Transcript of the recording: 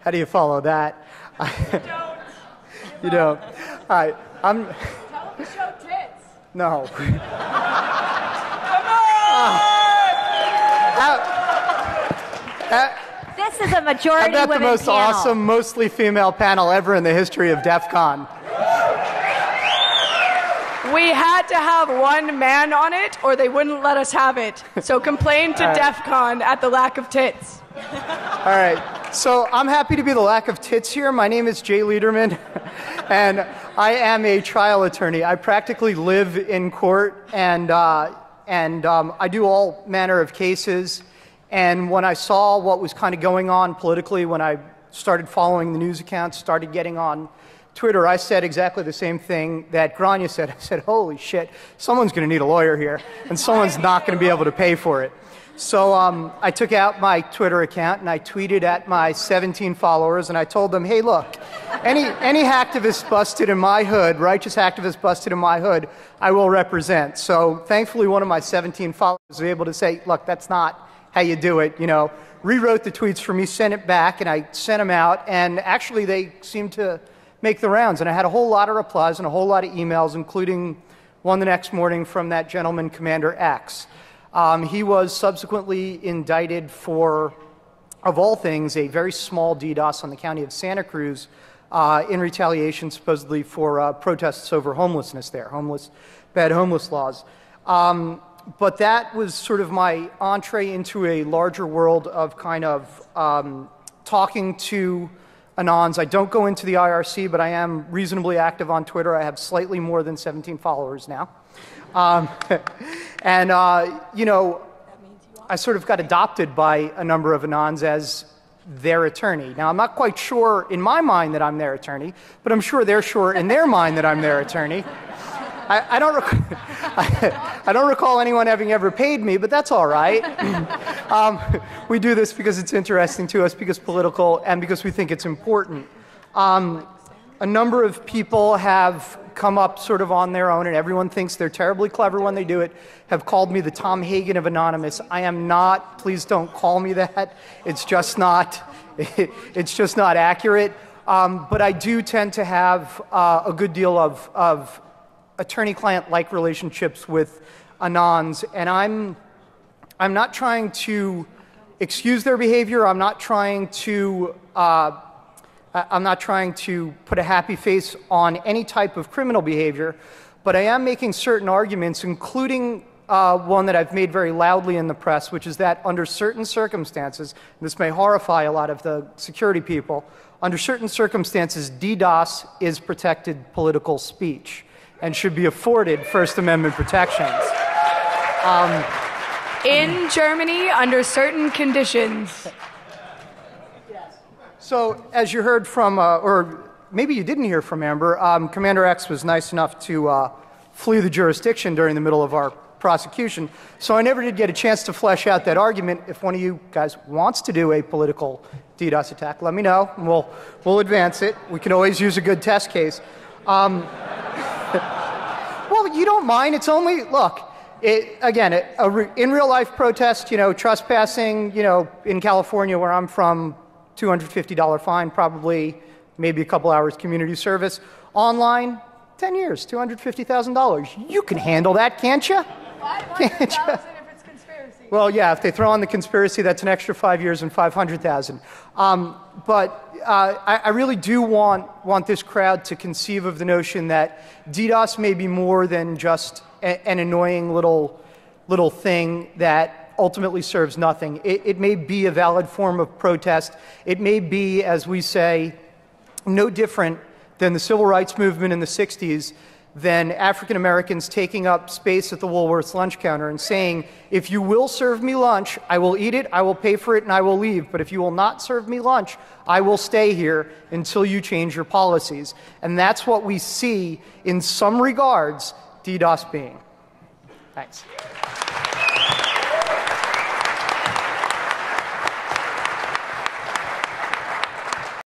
How do you follow that? You don't. All right. Tell them to show tits. No. Come on! This is a majority I've got the women most panel. awesome, mostly female panel ever in the history of DEF CON. We had to have one man on it, or they wouldn't let us have it. So complain to DEF CON at the lack of tits. All right. So I'm happy to be the lack of tits here. My name is Jay Leiderman, and I am a trial attorney. I practically live in court, and I do all manner of cases. And when I saw what was kind of going on politically, when I started following the news accounts, started getting on Twitter, I said exactly the same thing that Grania said. I said, holy shit, someone's going to need a lawyer here, and someone's not going to be able to pay for it. So I took out my Twitter account, and I tweeted at my 17 followers, and I told them, hey, look, any hacktivist busted in my hood, righteous hacktivist busted in my hood, I will represent. So thankfully, one of my 17 followers was able to say, look, that's not how you do it, you know, rewrote the tweets for me, sent it back, and I sent them out, and actually they seemed to make the rounds, and I had a whole lot of replies and a whole lot of emails, including one the next morning from that gentleman, Commander X. He was subsequently indicted for, of all things, a very small DDoS on the county of Santa Cruz in retaliation, supposedly, for protests over homelessness there, bad homeless laws. But that was sort of my entree into a larger world of kind of talking to Anons. I don't go into the IRC, but I am reasonably active on Twitter. I have slightly more than 17 followers now. You know, I sort of got adopted by a number of Anons as their attorney. Now, I'm not quite sure in my mind that I'm their attorney, but I'm sure they're sure in their mind that I'm their attorney. I don't recall anyone having ever paid me, but that's all right. We do this because it's interesting to us, because political, and because we think it's important. A number of people have come up sort of on their own, and everyone thinks they're terribly clever when they do it, have called me the Tom Hagen of Anonymous. I am not. Please don't call me that. It's just not accurate. But I do tend to have a good deal of attorney-client-like relationships with Anons, and I'm not trying to excuse their behavior. I'm not trying to put a happy face on any type of criminal behavior, but I am making certain arguments, including one that I've made very loudly in the press, which is that under certain circumstances, and this may horrify a lot of the security people, under certain circumstances, DDoS is protected political speech and should be afforded First Amendment protections. In Germany, under certain conditions. So, as you heard from, or maybe you didn't hear from Amber, Commander X was nice enough to flee the jurisdiction during the middle of our prosecution. So I never did get a chance to flesh out that argument. If one of you guys wants to do a political DDoS attack, let me know, and we'll advance it. We can always use a good test case. Well, you don't mind. It's only, look, in real life protest, you know, trespassing, you know, in California where I'm from, $250 fine, probably maybe a couple hours community service. Online, 10 years, $250,000. You can handle that, can't you? $500,000 if it's conspiracy. Well, yeah, if they throw on the conspiracy, that's an extra 5 years and $500,000. But I really do want this crowd to conceive of the notion that DDoS may be more than just an annoying little thing that ultimately serves nothing. It may be a valid form of protest. It may be, as we say, no different than the civil rights movement in the 60s, than African Americans taking up space at the Woolworth's lunch counter and saying, if you will serve me lunch, I will eat it, I will pay for it, and I will leave. But if you will not serve me lunch, I will stay here until you change your policies. And that's what we see, in some regards, DDoS being. Thanks.